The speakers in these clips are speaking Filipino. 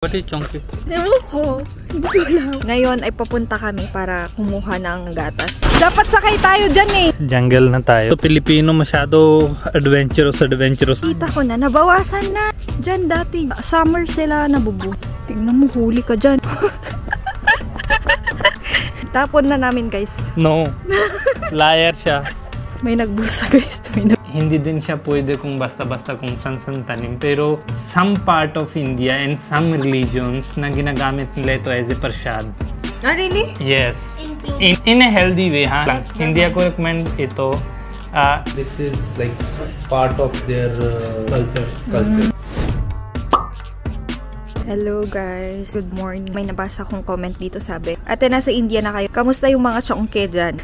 What is chonky? Ewan ko. Hindi ko alam. Ngayon ay papunta kami para kumuha ng gatas. Dapat sakay tayo dyan eh. Jungle na tayo. Pilipino masyado adventurous. Kita ko na, nabawasan na. Dyan dati, summer sila nabubu. Tingnan mo, huli ka dyan. Tapon na namin guys. No. Liar siya. May nagbusa guys. Hindi din siya pwede kung basta-basta kung san-san tanim. Pero some part of India and some religions na ginagamit nila ito as a prasad. Ah, really? Yes. In a healthy way, ha? Hindi ako recommend ito. This is like part of their culture. Hello guys, good morning. May nabasa kong comment dito sabi, ate nasa India na kayo, kamusta yung mga chongke dyan?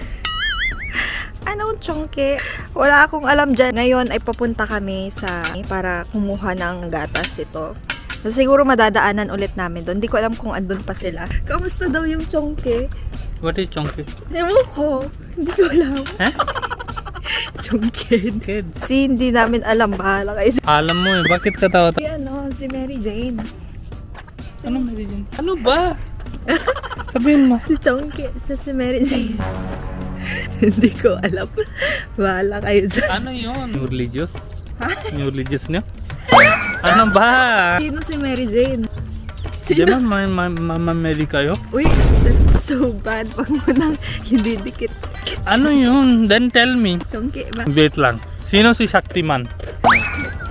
Anong chongke? Wala akong alam dyan. Ngayon ay papunta kami para kumuha ng gatas ito. So, siguro madadaanan ulit namin doon. Hindi ko alam kung andun pa sila. Kamusta daw yung chongke? What is chonky? Ewan ko. Hindi ko alam. Eh? Chongke. Si hindi namin alam. Bahala kayo. Alam mo eh, bakit ka tawa? Si si Mary Jane. Ano Mary Jane? Ano ba? Sabihin mo. Si chongke. Si Mary Jane. Hindi ko alam. Bahala kayo dyan. Ano yun? New religious? Ha? New religious niyo? Ano ba? Sino si Mary Jane? Di ba Mama Mary kayo? Uy, that's so bad. Pag mo nang hindi dikit. Ano yun? Then tell me. Chongke ba? Wait lang. Sino si Shaktiman?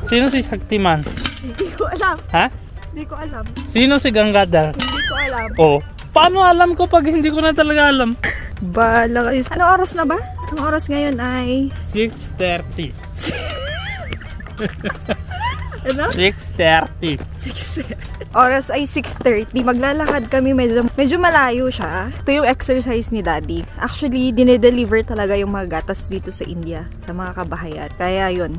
Sino si Shaktiman? Hindi ko alam. Ha? Hindi ko alam. Sino si Gangadhar? Hindi ko alam. Oh. Paano alam ko pag hindi ko na talaga alam? Bahala kayo. Ano oras na ba? Ang oras ngayon ay 6:30. Ano? 6:30. Oras ay 6:30. Maglalakad kami. Medyo malayo siya. Ito yung exercise ni Daddy. Actually, dinedeliver talaga yung mga gatas dito sa India. Sa mga kabahayan. Kaya yun.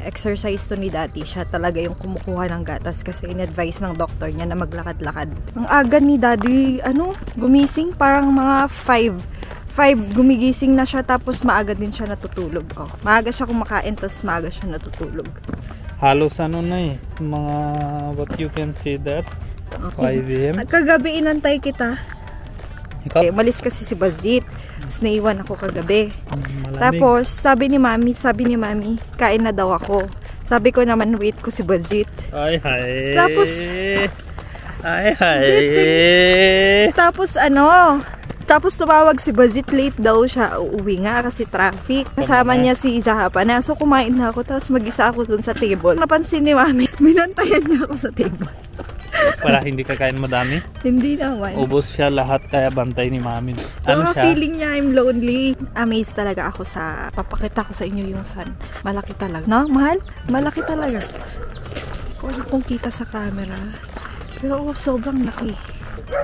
Exercise to ni Daddy. Siya talaga yung kumukuha ng gatas. Kasi in-advise ng doktor niya na maglakad-lakad. Ang aga ni Daddy, gumising. Parang mga 5 gumigising na siya. Tapos maaga din siya natutulog. Oh, maaga siya kumakain. Tapos maaga siya natutulog. Halos ano na eh. Mga what you can say that 5 AM. Kagabi inantay kita. Ikaw? Umalis kasi si Baljit. Tapos naiwan ako kagabi. Malamig. Tapos sabi ni Mami, kain na daw ako. Sabi ko naman wait ko si Baljit. Ay hay. Tapos Tapos tumawag si Baljit, late daw siya. Uuwi nga kasi traffic. Kasama niya si Jahapana. So kumain na ako. Tapos mag-isa ako dun sa table. Napansin ni Mami, minantayan niya ako sa table. Para hindi kakain madami? Hindi naman. Ubos siya lahat kaya bantay ni Mami. Ano siya? Feeling niya I'm lonely. Amazed talaga ako sa papakita ko sa inyo yung sun. Malaki talaga. No, mahal? Malaki talaga. Kung kita sa camera. Pero sobrang laki.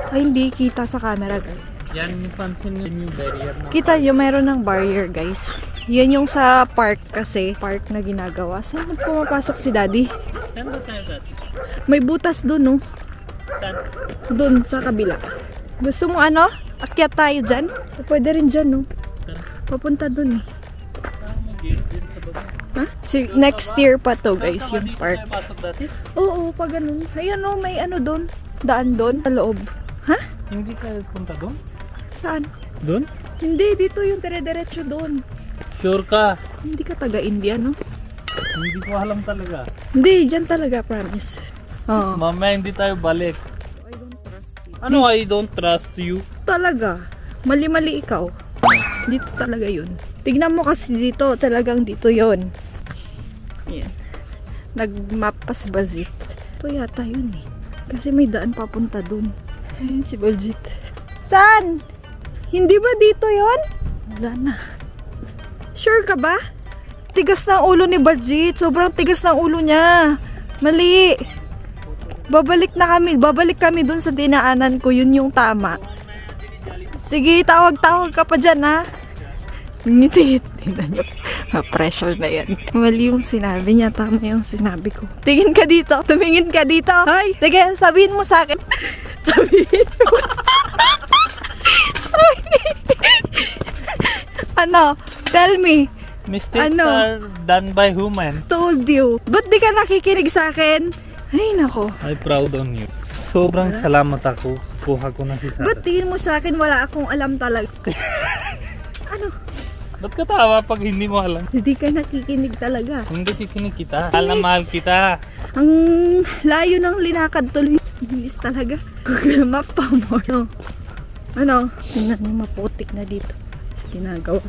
Ay, hindi kita sa camera guys. Yan yung pansin yung barrier na. Kita nyo, meron ng barrier guys. Yan yung sa park kasi. Park na ginagawa. Saan pumapasok si Daddy? Saan ba tayo dati? May butas dun, no? Saan? Dun, sa kabila. Gusto mo akyat tayo dyan? Pwede rin dyan, no? Papunta dun eh. Ha? Next year pa to guys, yung park. Pasok dati? Oo, pag ganun. Ayan o, may doon. Daan doon, sa loob. Ha? Hindi tayo punta doon? Saan? Doon? Hindi, dito yung dire-diretso doon. Sure ka? Hindi ka taga-India, no? Hindi ko alam talaga. Hindi, dyan talaga, promise. Oo. Mamaya hindi tayo balik. I don't trust you. Ano I don't trust you? Talaga. Mali-mali ikaw. Dito talaga yun. Tignan mo kasi dito, talagang dito yon. Yan. Nag-map pa si Baljit. Ito yata yun eh. Kasi may daan papunta dun. Si Baljit. Saan? Hindi ba dito yon? Wala na. Sure ka ba? Tigas na ulo ni Baljit. Sobrang tigas ng ulo niya. Mali. Babalik kami dun sa dinaanan ko. Yun yung tama. Sige, tawag-tawag ka pa dyan ha. Ngiti. Tingnan nyo. Pressure na yan. Mali yung sinabi niya. Tama yung sinabi ko. Tingin ka dito. Tumingin ka dito. Hoy, sige, sabihin mo sa akin. Sabihin mo. Tell me. Mistakes are done by human. Told you. Ba't di ka nakikinig sa akin? Ay, nako. I'm proud on you. Sobrang salamat ako. Kuha ko na si Sarah. Ba't tingin mo sa akin wala akong alam talaga? Ano? Ba't ka tawa pag hindi mo alam? Hindi ka nakikinig talaga. Hindi kikinig kita. Mahal na mahal kita. Ang layo ng linakad tuloy. Bilis talaga. Google Map pa mo. Ano? Tingnan niyo, maputik na dito. Ginagawa.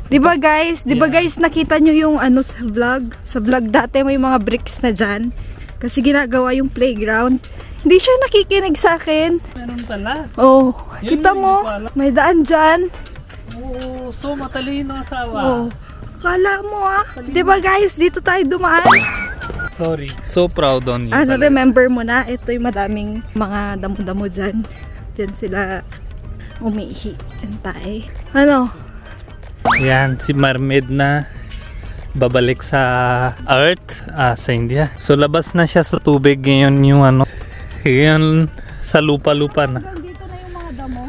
Diba guys? Diba guys, nakita nyo yung ano sa vlog? Sa vlog dati may mga bricks na dyan. Kasi ginagawa yung playground. Hindi siya nakikinig sa akin. Meron pala. Oh, kita mo? May daan dyan. Oo, so matalino asawa. Oh, kala mo Diba guys, dito tayo dumaan. Sorry. So proud on you. Ano, remember mo na, ito yung madaming mga damo-damo dyan. Dyan sila umiihi. Antay. Ano? Yan, si Mermaid na babalik sa Earth, sa India. So labas na siya sa tubig ngayon yung ano. Ngayon sa lupa-lupa na. Dito na yung mga damo.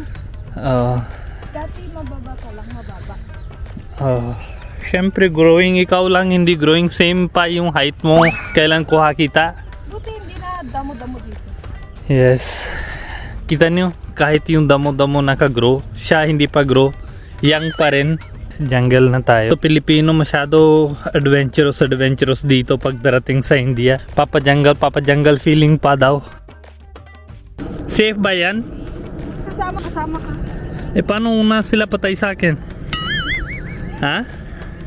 Dati mababa ka lang, mababa. Siyempre growing ikaw lang, hindi growing same pa yung height mo. Kailan kuha kita? Buti hindi na damo-damo dito. Yes. Kita niyo, kahit yung damo-damo naka-grow, siya hindi pa grow. Young pa rin. Jungle na tayo. So, Pilipino masyado adventurous dito pag darating sa India. Papa jungle feeling pa daw. Safe ba yan? Kasama ka. Eh paano na sila patay sa akin? Ha?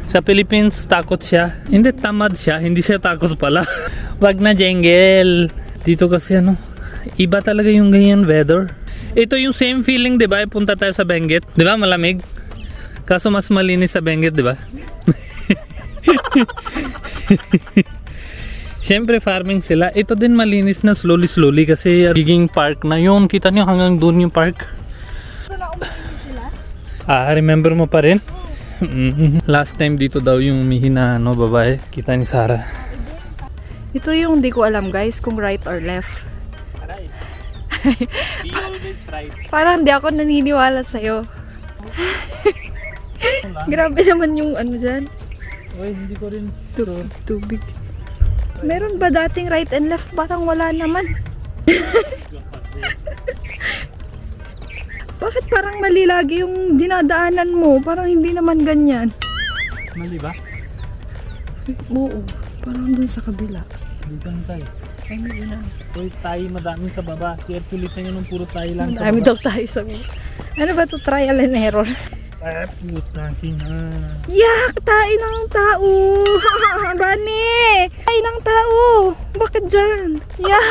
Sa Philippines takot siya. Hindi, tamad siya. Hindi siya takot pala. Wag na jungle. Dito kasi ano, iba talaga yung ganyan weather. Ito yung same feeling, di ba? Punta tayo sa Benguet. Di ba? Malamig. Kaso mas malinis sa Benguet, di ba? Siyempre farming sila. Ito din malinis na slowly kasi giging park na yun. Kita niyo hanggang doon yung park. So na umiihi sila? Remember mo pa rin? Last time dito daw yung umihi na babae. Kita ni Sarah. Ito yung di ko alam guys kung right or left. Right. Be always right. Parang di ako naniniwala sa'yo. Grabe naman yung ano dyan. Oy, hindi ko rin Tubig. Meron ba dating right and left? Parang wala naman. Bakit parang mali lagi yung dinadaanan mo? Parang hindi naman ganyan. Mali ba? Oo. Parang dun sa kabila. Dito na tayo. Ay, hindi na. Uy, tayo madami sa baba. Carefully tayo nung puro tayo lang sa Marami baba. daw tayo sa baba. Ano ba to? Trial and error. Natin Yak! Tayo ng tao! Bani! Tayo ng tao! Bakit dyan? Yak!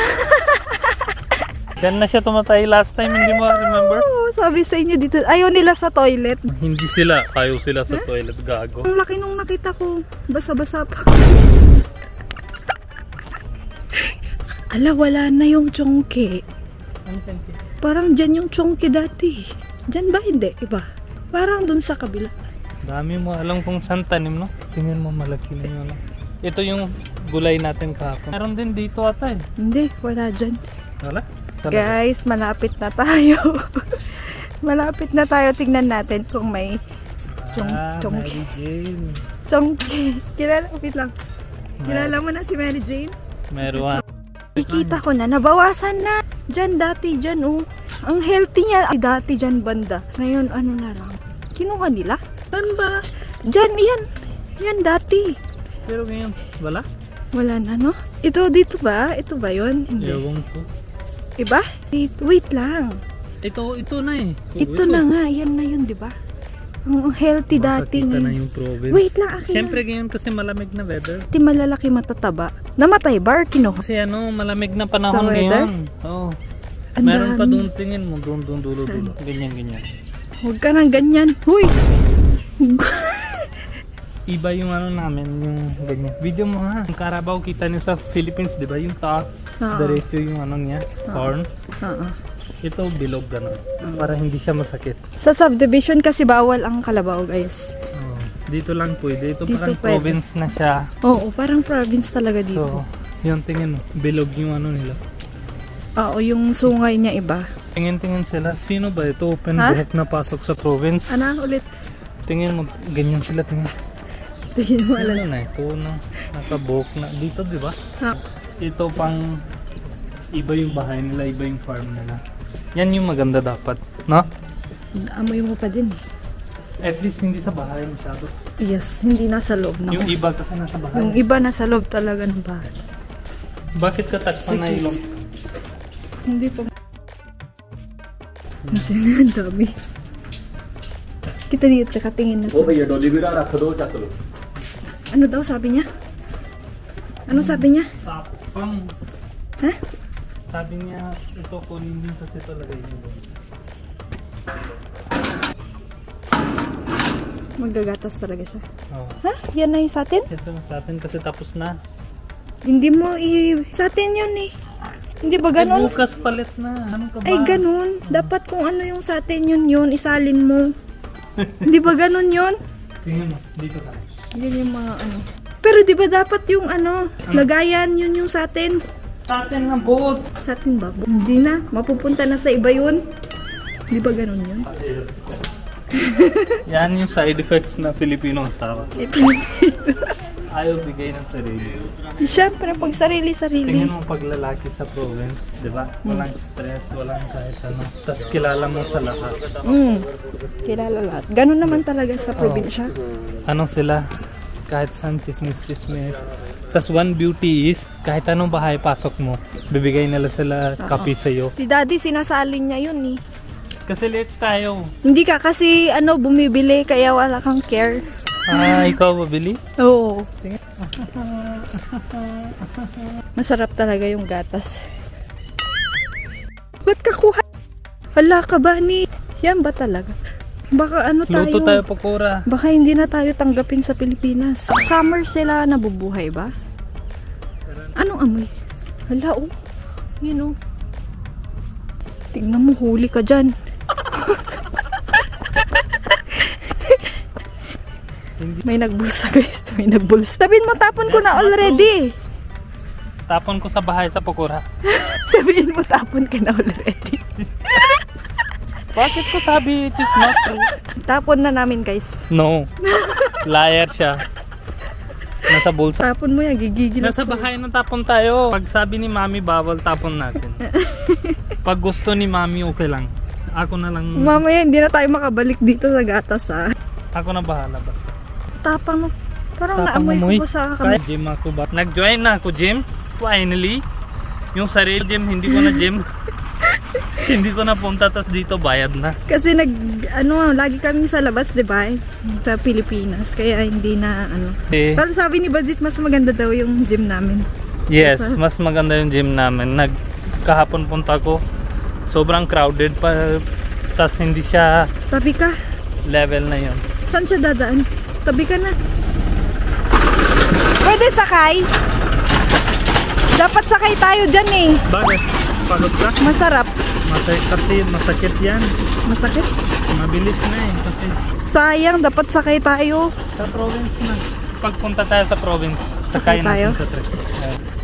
Diyan na siya tumatay last time, hindi mo remember? Sabi sa inyo dito, ayaw nila sa toilet. Hindi sila, ayaw sila sa toilet, gago. Ang laki nung nakita ko. Basa-basa pa. Ala, wala na yung chongke. Ano chongke? Parang dyan yung chongke dati. Dyan ba? Hindi. Iba. Parang dun sa kabila. Dami mo alam kung saan tanim, no? Tingnan mo, malaki na yun. Ito yung gulay natin kahapon. Meron din dito ata eh. Hindi, wala dyan. Wala? Guys, malapit na tayo. Malapit na tayo. Tingnan natin kung may chongke. Mary Jane. Chongke. Kilala, wait lang. Kilala mo na si Mary Jane? Meron. Ikita ko na, nabawasan na. Diyan dati, dyan oh. Ang healthy niya. Ay, dati dyan banda. Ngayon, ano na lang. Kinuha nila? Saan ba? Diyan, yan. Yan dati. Pero ngayon, wala? Wala na, no? Ito, dito ba? Ito ba yun? Hindi. Ewan ko. Iba? Wait lang. Ito na eh. Ito na nga. Yan na yun, di ba? Ang healthy dati. Makakita na yung province. Wait lang, akin. Siyempre ngayon kasi malamig na weather. Di malalaki matataba. Namatay ba or kinuha? Kasi malamig na panahon Sa weather? ngayon. Oo. Ang Meron pa dami. doon, tingin mo. Doon, dulo. Ganyan. Huwag ka nang ganyan. Huy! Iba yung namin, yung ganyan. Video mo ha. Yung Carabao, kita niyo sa Philippines, di ba? Yung taas, diretso yung niya, corn. Ito, bilog gano'n. Para hindi siya masakit. Sa subdivision kasi bawal ang kalabaw, guys. Dito lang pwede. Ito Dito parang pwede. province na siya. Oo, parang province talaga dito. So, yung tingin mo, bilog yung nila. Oo, yung sungay niya iba. Tingin sila. Sino ba ito? Open Ha? buhok na pasok sa province. Ano ulit? Tingin mo, ganyan sila tingin. Tingin mo alam. Ano na ito na nakabuhok na dito, di ba? Ha? Ito pang Iba yung bahay nila, iba yung farm nila. Yan yung maganda dapat, no? Amoy mo pa din. At least hindi sa bahay masyado. Yes, hindi nasa loob na. Yung iba kasi nasa bahay. Yung iba nasa loob talaga ng bahay. Bakit ka takpan na ilong? Hindi pa. Ang dami. Kita dito, katingin na. भैया डॉली भी रख दो चक लो Ano daw sabi niya? Ano sabi niya? Tapang. Ha? Sabi niya, ito kunin din kasi talaga yun. Magagatas talaga siya. Oh. Ha? Yan na yung sa atin? Ito na sa atin kasi tapos na. Hindi mo sa atin yun eh. Hindi ba ganun? Bukas palit na. Ano ka ba? Ay ganun. Dapat kung ano yung sa atin yun, isalin mo. Hindi ba ganun yun? Tingnan mo, dito ka. Yun yung mga ano. Pero di ba dapat yung lagayan yun yung sa atin? Sa atin na boat. Sa atin ba? Hindi na. Mapupunta na sa iba yun. Di ba ganun yun? Yan yung side effects na Filipino asawa. Ayaw bigay ng sarili. Siyempre, pag sarili-sarili. Tingnan mo paglalaki sa province, di ba? Walang stress, walang kahit ano. Tapos kilala mo sa lahat. Kilala lahat. Ganun naman talaga sa probinsya. Ano sila? Kahit saan chismis-chismis. Tapos one beauty is, kahit anong bahay pasok mo, bibigay nila sila kape sa'yo. Si daddy, sinasalin niya yun eh. Kasi late tayo. Hindi ka kasi bumibili kaya wala kang care. Ah, ikaw babili? Oo. Masarap talaga yung gatas. Ba't ka kuha? Hala ka ba ni? Yan ba talaga? Baka Luto tayo pakura. Baka hindi na tayo tanggapin sa Pilipinas. Summer sila nabubuhay ba? Anong amoy? Hala oh. Yun oh. Tingnan mo, huli ka dyan. May nagbulsa guys. May nagbulsa. Sabihin mo, tapon ko na already. Tapon ko sa bahay sa pakura. Sabihin mo, tapon ka na already. Bakit ko sabi it is not true? Tapon na namin guys. No. Liar siya. Nasa bulsa. Tapon mo yan, gigigil. Nasa bahay na tapon tayo. Pag sabi ni mami bawal, tapon natin. Pag gusto ni mami okay lang. Ako na lang. Mamaya hindi na tayo makabalik dito sa gatas ha. Ako na bahala ba? Tapang mo. Parang Tapang naamoy ko sa Kaya kamay. gym ako ba? Nag-join na ako gym. Finally. Yung sarili gym, hindi ko na gym. Hindi ko na punta, tas dito bayad na. Kasi lagi kami sa labas, di ba? Sa Pilipinas. Kaya hindi na Eh, Pero sabi ni Bazit, mas maganda daw yung gym namin. yes, mas maganda yung gym namin. Kahapon punta ko. Sobrang crowded pa. Tas hindi siya Tabi ka. level na yun. Saan siya dadaan? Tabi ka na. Pwede sakay? Dapat sakay tayo dyan eh. Bakit? Pagod ka? Masarap. Masakit yan. Masakit? Mabilis na eh. Kasi Sayang, dapat sakay tayo. sa province na. Pagpunta tayo sa province, Sakay sakay tayo? natin sa trek.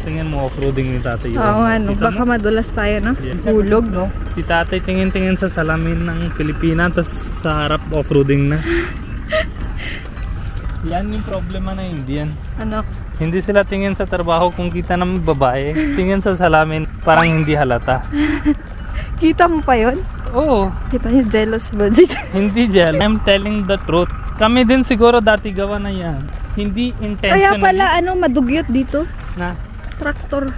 Tingin mo off-roading ni tatay. Oo nga, no. Kita Baka mo? madulas tayo, no? Yes. Hulog, no? Si tatay tingin-tingin sa salamin ng Pilipinas, tapos sa harap off-roading na. Yan yung problema na Indian. Ano? Hindi sila tingin sa trabaho kung kita ng babae. Tingin sa salamin, parang hindi halata. Kita mo pa yun? Oo, Kita niyo, jealous budget. hindi gel. I'm telling the truth. Kami din siguro dati gawa na yan. Hindi Kaya intentionally. pala, madugyot dito. Na, Traktor.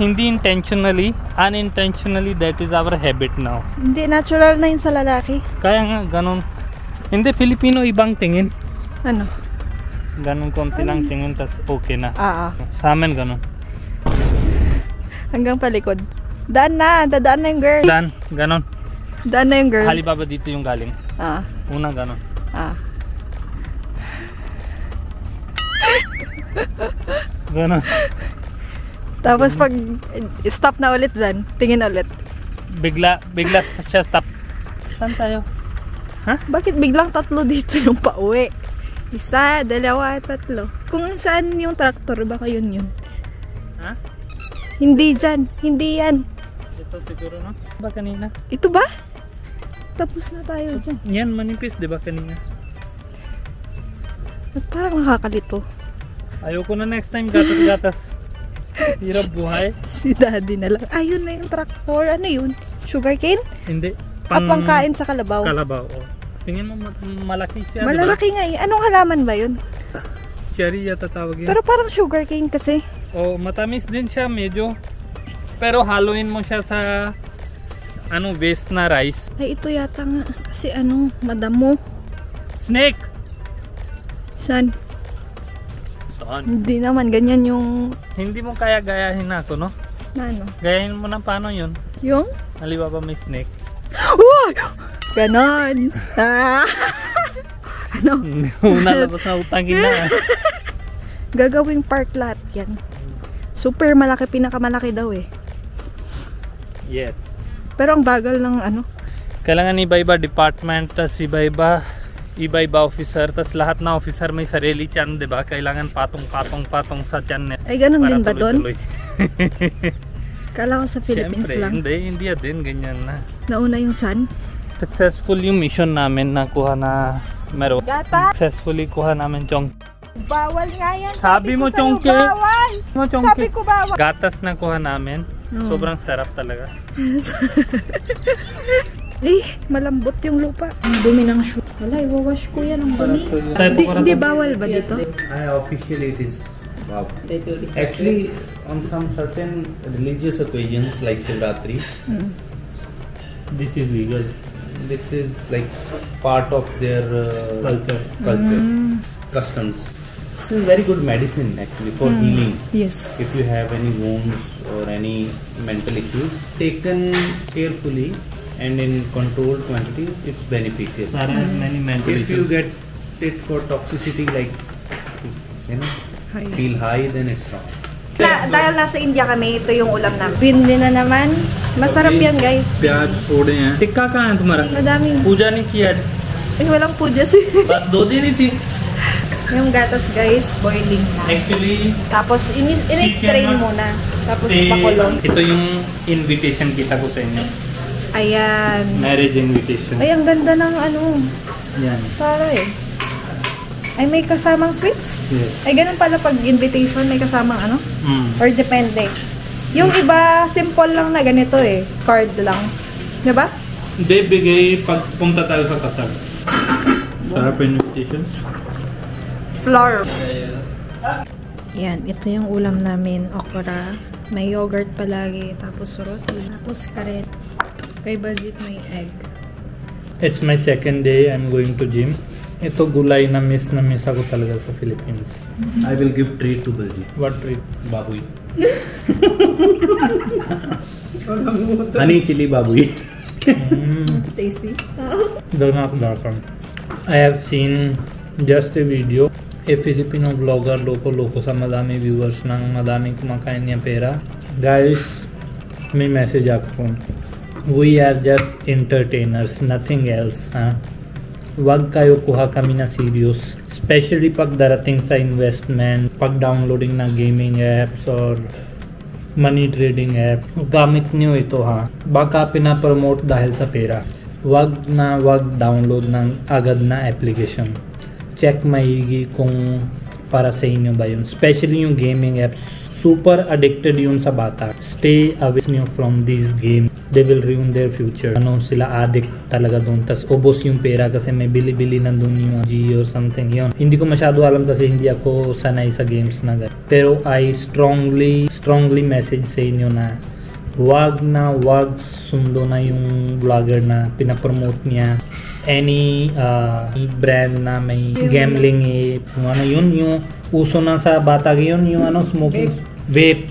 hindi intentionally, unintentionally, that is our habit now. Hindi, natural na yun sa lalaki. Kaya nga, ganun. Hindi, Filipino ibang tingin. Ano? Ganun konti lang tingin, tas okay na. Sa amin, ganun. Hanggang palikod. Daan na, dadaan na yung girl. Dan, ganun. Daan na yung girl. Alibaba dito yung galing. Ah, Una, ganun. ah. Ganun. Tapos pag stop na ulit dyan, tingin ulit. Bigla siya stop. Saan tayo? Bakit biglang tatlo dito yung pauwi? Isa, dalawa, tatlo. Kung saan yung traktor, baka yun. Ha? Hindi dyan. Hindi yan. Ito siguro, no? Ba kanina? Ito ba? Tapos na tayo dyan. Yan, manipis, di ba kanina? At parang nakakalito. Ayoko na next time gatas-gatas. Hirap buhay. Si daddy na lang. Ayun na yung tractor. Ano yun? Sugarcane? Hindi. Pangkain sa kalabaw. Kalabaw, oh. Tingin mo malaki siya, Malalaki nga eh. Anong halaman ba yun? Cherry yata tawag yun. Pero parang sugarcane kasi. Oh, matamis din siya medyo. Pero haluin mo siya sa waste na rice. Ay, ito yata nga. Kasi madamo. Snake! Saan? Saan? Hindi naman. Ganyan yung... Hindi mo kaya gayahin ako, no? Na ano? Gayahin mo na paano yun? Yung? Halimbawa ba may snake? Uy! Ganon! Ano? Nalabas na utangin na. Gagawing park lahat yan. Super malaki. Pinakamalaki daw eh. Yes. Pero ang bagal ng Kailangan iba-iba department, tas iba-iba officer, tas lahat na officer may sarili tiyan, diba? Kailangan patong sa tiyan. Ay, ganun para din ba doon? tuloy-tuloy. Kala ko sa Philippines Siyempre, lang. hindi din, ganyan na. Nauna yung chan. Successful yung mission namin na kuha na meron. Gata! Successfully kuha namin chong. Bawal nga yan. Sabi mo, ko sa'yo, Chongke. bawal! Sabi ko bawal. Gatas na kuha namin. Sobrang sarap talaga. Malambot yung lupa. Ang dumi ng shoe. Wala, iwawash ko yan. Ang dumi. Hindi bawal ba dito? Officially it is wow. Actually, on some certain religious occasions like Shivratri, This is legal. this is like part of their Culture. customs. This is very good medicine actually for healing. Yes. If you have any wounds or any mental issues, taken carefully and in controlled quantities, it's beneficial. Many mental If you issues. get it for toxicity, like feel high, then it's wrong. Dahil nasa India kami, ito yung ulam namin. Bindi na naman. Masarap yan, guys. प्याज फोड़े हैं टिक्का कहाँ है तुम्हारा Madaming. पूजा नहीं किया Walang puja si. बस 2 दिन ही थी Yung gatas, guys, boiling na. actually Tapos, in-strain muna. Tapos, pakulong. ito yung invitation kita ko sa inyo Ayan. marriage invitation Ay, ang ganda ng yan para eh. Ay, may kasamang sweets? yes. Ay, ganun pala pag invitation, may kasamang mm. Or depende. Yung iba, simple lang na ganito eh. Card lang. Diba? Hindi bigay pag punta tayo sa kasal sarap invitation Flour. Yan, ito yung ulam namin. Okra. May yogurt palagi. Tapos roti. Tapos karet. Kay Bazit may egg. it's my second day I'm going to gym ito gulay na miss ako talaga sa Philippines I will give treat to Balji. what treat Babui. Honey chili babui. Tasty. Dark. I have seen just a video a Filipino vlogger loko sa madami viewers ng madaming kumakain niya pera guys may message ako we are just entertainers nothing else wag kayo kuha kami na serious especially pag darating sa investment pag downloading ng gaming apps or money trading app gamit nyo ito baka pinapromote dahil sa pera wag download ng agad na application check maigi kung para sa inyo ba yun especially yung gaming apps super addicted yun sa bata stay away nyo from this game they will ruin their future sila addict talaga doon tas ubos yung pera kasi may bili-bili nandun yung G or something yun hindi ko masyado alam kasi hindi ako sanay sa games na ganyan pero I strongly message sa inyo na wag sundo na yung vlogger na pinapromote niya any brand na may gambling yung uso na sa bata yun yung smoking vape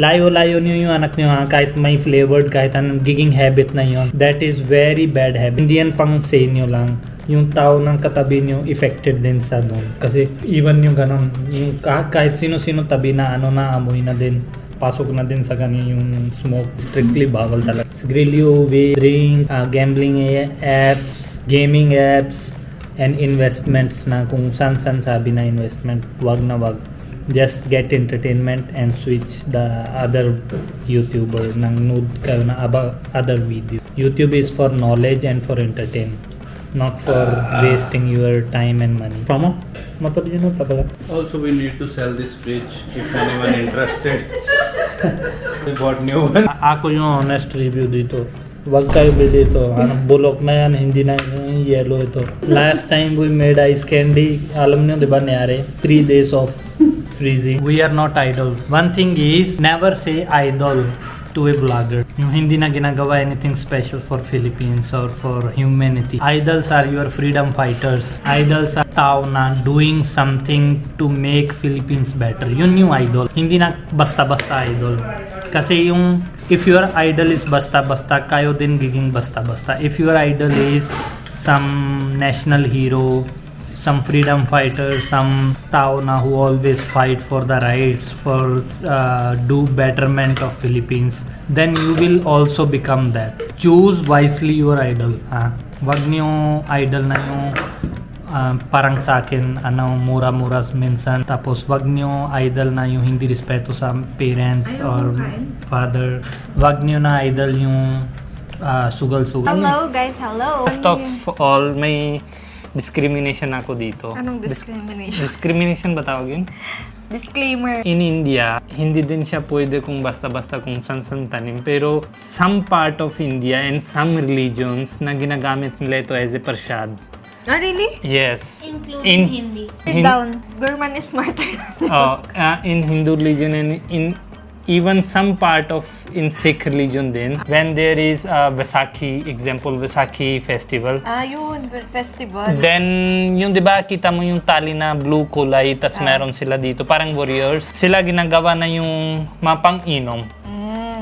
layo niyo yung anak niyo kahit may flavored kahit anong giging habit na yun that is very bad habit hindi yan pang sa inyo lang yung tao ng katabi niyo affected din sa doon kasi even yung ganon yung kahit sino tabi na amoy na din pasok na din sa kanya yung smoke strictly bawal talaga sigarilyo, vape, drink, gambling apps gaming apps and investments na kung saan sabi na investment wag just get entertainment and switch the other YouTuber ng nude kayo na other video YouTube is for knowledge and for entertainment not for wasting your time and money Also we need to sell this fridge if anyone interested. We bought new one. Ako yung honest review dito. Wag kayo bili ito. Bulok na yan, hindi na yung yellow ito. Last time we made ice candy, alam niyo, di ba nangyari? 3 days of freezing. We are not idle. One thing is, never say idle to a vlogger. Yung hindi na ginagawa anything special for Philippines or for humanity. Idols are your freedom fighters. Idols are tao na doing something to make Philippines better. Yun yung idol. Hindi na basta-basta idol. Kasi yung if your idol is basta-basta, kayo din giging basta-basta. If your idol is some national hero, some freedom fighter, some tao na who always fight for the rights, for do betterment of Philippines, then you will also become that. Choose wisely your idol. Wag niyo idol na yung parang sa akin, mura-mura minsan. Tapos wag niyo idol na yung hindi respeto sa parents or father. Wag niyo na idol yung sugal-sugal. Hello guys, hello. First of all, may discrimination ako dito. Anong discrimination? Discrimination ba tawag yun? Disclaimer. In India, hindi din siya pwede kung basta-basta kung san-san tanim. Pero some part of India and some religions na ginagamit nila ito as a prasad. Ah, really? Yes. Including Hindi. Sit down. Burman is smarter. In Hindu religion and in even some part of in Sikh religion din, when there is a Vaisakhi, example Vaisakhi festival, Yun, festival. then yung 'di ba kita mo yung tali na blue kulay tas meron sila dito parang warriors, sila ginagawa na yung mapang-inom.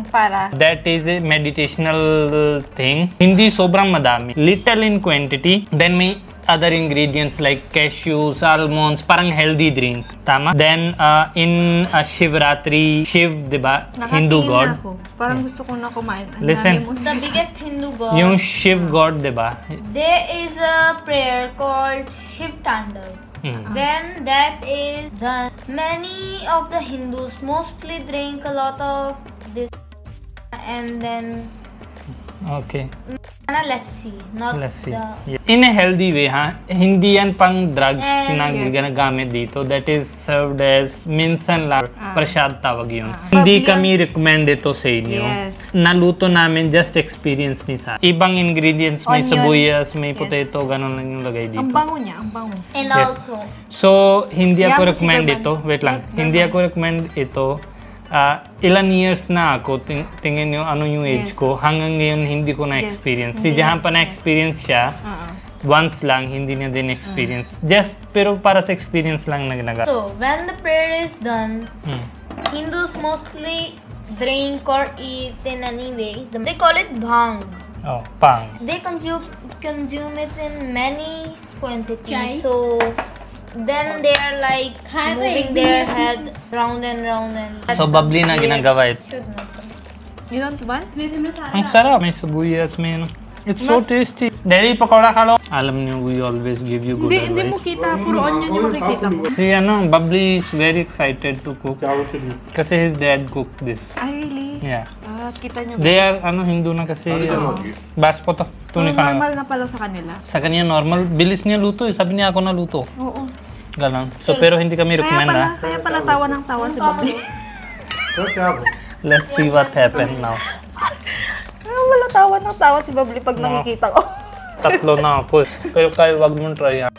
Para. That is a meditational thing. Hindi sobrang madami, little in quantity, then may other ingredients like cashews, almonds, parang healthy drink. Tama? Then, in Shivratri, Shiv, di ba? Hindu god. Ako. Parang gusto ko na kumain. Listen. The biggest Hindu god. Yung Shiv god, di ba? There is a prayer called Shiv Tandav. When that is done, many of the Hindus mostly drink a lot of this and then Okay. lassi, not Lassi. the... Yeah. In a healthy way, hindi yan pang drugs na ginagamit dito. That is served as minsan lang. Prasad tawag yun. Hindi kami recommend ito sa inyo. Yes. Naluto namin just experience ni Sa. Ibang ingredients, may Onion. sibuyas, may potato, ganun lang yung lagay dito. Ang bango niya, ang bango. And Yes. also, So, hindi Yeah, ako si recommend German. ito. Wait lang. Yeah, Hindi ako recommend ito. Ilan years na ako, tingin nyo ano yung age Yes. ko, hanggang ngayon hindi ko na-experience. Si Hindi. Jahan pa na-experience siya, once lang, hindi niya din experience. Just, pero para sa experience lang na ginagawa. so when the prayer is done, Hindus mostly drink or eat in any way. They call it bhang. Oh, pang. They consume it in many quantities. Chai? So then they are like moving their head round and round and. So, babli na ginagawa ito. Should not. You don't want? Ang sarap. May sibuyas, may ano. It's so tasty. Daddy, pakora ka lo. Alam niyo, we always give you good Hindi mo advice. kita. Puro onion yung makikita mo. Si Babli is very excited to cook. Kasi his dad cooked this. Ay, really? Yeah. Kita nyo ba? They are, Hindu na kasi, baspo to. So, Tuni ka normal na. na pala sa kanila? Sa kanya normal, bilis niya luto eh. Sabi niya ako na luto. Oo. Ganon. So, pero hindi kami recommend ha. Kaya pala tawa ng tawa si Bobby. Let's see what happened now. Kaya pala tawa ng tawa si Bobby pag nakikita ko. Tatlo na ako eh. Pero kayo, wag mong try yan.